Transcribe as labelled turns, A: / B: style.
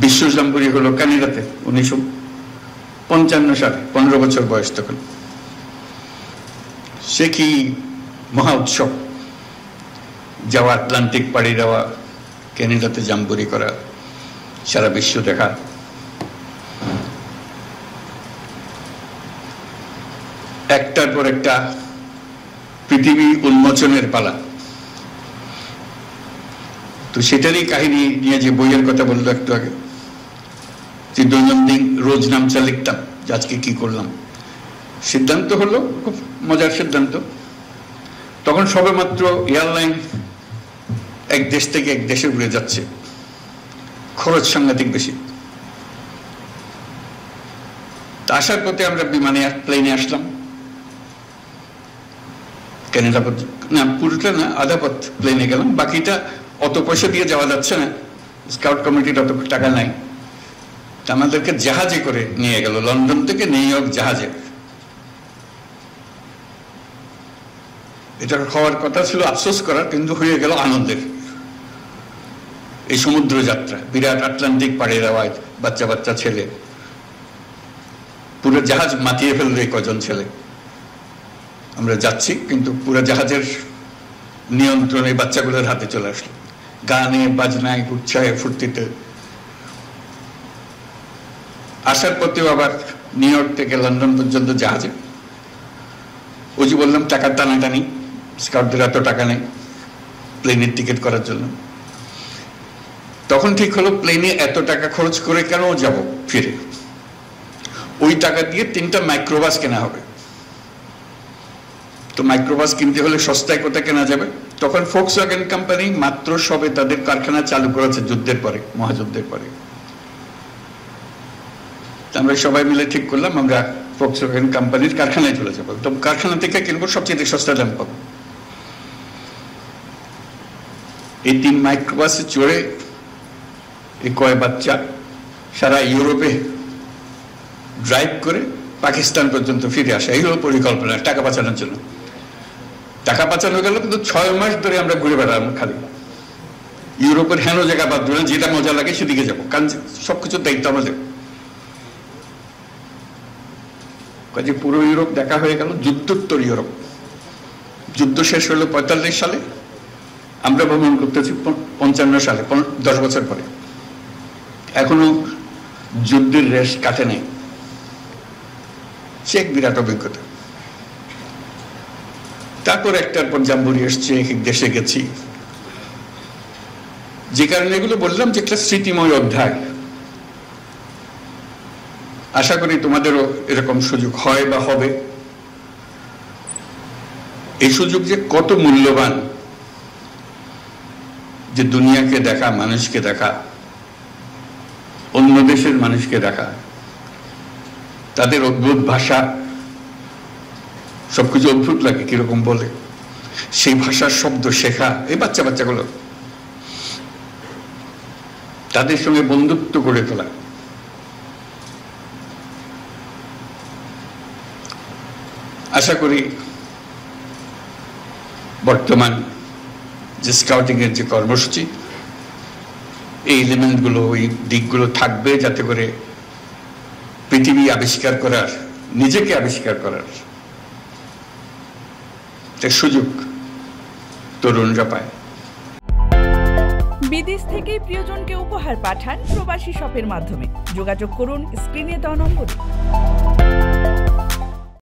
A: বিশ্ব জাম্বুরি হলো কানাডাতে 1955 সালে, 15 বছর বয়স তখন। সে কি মহা উৎসব, যাওয়া, আটলান্টিক পাড়ি দেওয়া, ক্যানাডাতে জাম্বুরি করা, সারা বিশ্ব দেখা। একটার পর একটা পৃথিবী উন্মোচনের পালা। তো সেটারই কাহিনী নিয়ে যে বইয়ের কথা বললো একটু আগে, যে দৈনন্দিন রোজ নামচা লিখতাম যে আজকে কি করলাম। সিদ্ধান্ত হলো, খুব মজার সিদ্ধান্ত, তখন সবেমাত্র এয়ারলাইন এক দেশ থেকে এক দেশে উড়ে যাচ্ছে, খরচ সাংঘাতিক বেশি। আসার পথে আমরা বিমানে প্লেনে আসলাম, ক্যানাডা না পুরোটা না, আধা পথ প্লেনে গেলাম, বাকিটা অত পয়সা দিয়ে যাওয়া যাচ্ছে না, স্কাউট কমিটির অত টাকা নাই। আমাদেরকে জাহাজে করে নিয়ে গেল, লন্ডন থেকে নিউ ইয়র্ক জাহাজে। এটা হওয়ার কথা ছিল আফসোস করার, কিন্তু হয়ে গেল আনন্দের। এই সমুদ্র যাত্রা, বিরাট আটলান্টিক পাড়ি দেওয়ায় বাচ্চা বাচ্চা ছেলে, পুরো জাহাজ মাতিয়ে ফেললো এই কজন ছেলে। আমরা যাচ্ছি, কিন্তু পুরো জাহাজের নিয়ন্ত্রণ এই বাচ্চাগুলোর হাতে চলে আসলো, গানে বাজনায় উৎসাহে ফুর্তিতে। আসার পথেও আবার নিউ ইয়র্ক থেকে লন্ডন পর্যন্ত জাহাজে। ওই যে বললাম টাকার টানাটানি, স্কাউটদের এত টাকা নেই প্লেনের টিকিট করার জন্য। তখন ঠিক হলো প্লেনে এত টাকা খরচ করে কেন যাব ফিরে, ওই টাকা দিয়ে 3টা মাইক্রোবাস কেনা হবে। তো মাইক্রোবাস কিনতে হলে সস্তায় কোথায় কেনা যাবে? তখন ফোক্সওয়াগন কোম্পানি মাত্র সবে তাদের কারখানা চালু করেছে যুদ্ধের পরে, মহাযুদ্ধের পরে। আমরা সবাই মিলে ঠিক করলাম আমরা ফোক্সওয়াগন কোম্পানির কারখানায় চলে যাবো, তো কারখানা থেকে কিনবো, সবচেয়ে সস্তা দাম পাবো। এই 3 মাইক্রোবাসে চড়ে এই কয় বাচ্চা সারা ইউরোপে ড্রাইভ করে পাকিস্তান পর্যন্ত ফিরে আসা, এই হলো পরিকল্পনা টাকা বাঁচানোর জন্য। টাকা বাঁচানো গেল, কিন্তু 6 মাস ধরে আমরা ঘুরে বেড়ালাম খালি ইউরোপের হেন জায়গা বাদ দিলাম, যেটা মজা লাগে সেদিকে যাবো, কারণ সবকিছুর দায়িত্ব আমাদের। কাজে পুরো ইউরোপ দেখা হয়ে গেল, যুদ্ধোত্তর ইউরোপ। যুদ্ধ শেষ হলো 45 সালে, আমরা ভ্রমণ করতেছি 55 সালে, 10 বছর পরে। এখনো যুদ্ধের রেশ কাটে নাই। সে এক বিরাট অভিজ্ঞতা। তারপর একটার পর জাম্বুরি এসছে, এক এক দেশে গেছি। যে কারণে এগুলো বললাম যে একটা স্মৃতিময় অধ্যায়। আশা করি তোমাদেরও এরকম সুযোগ হয় বা হবে। এই সুযোগ যে কত মূল্যবান, যে দুনিয়াকে দেখা, মানুষকে দেখা, অন্য দেশের মানুষকে দেখা, তাদের অদ্ভুত ভাষা, সবকিছু অদ্ভুত লাগে কিরকম বলে, সেই ভাষার শব্দ শেখা, এই বাচ্চা বাচ্চাগুলো, তাদের সঙ্গে বন্ধুত্ব গড়ে তোলা। আশা করি বর্তমান যে স্কাউটিং এর যে কর্মসূচি, এই এলিমেন্টগুলো, এই দিকগুলো থাকবে, যাতে করে পৃথিবী আবিষ্কার করার, নিজেকে আবিষ্কার করার সুযোগ তরুণরা পায়।
B: বিদেশ থেকে প্রিয়জনকে উপহার পাঠান প্রবাসী শপের মাধ্যমে। যোগাযোগ করুন স্ক্রিনে দেওয়া নম্বরে।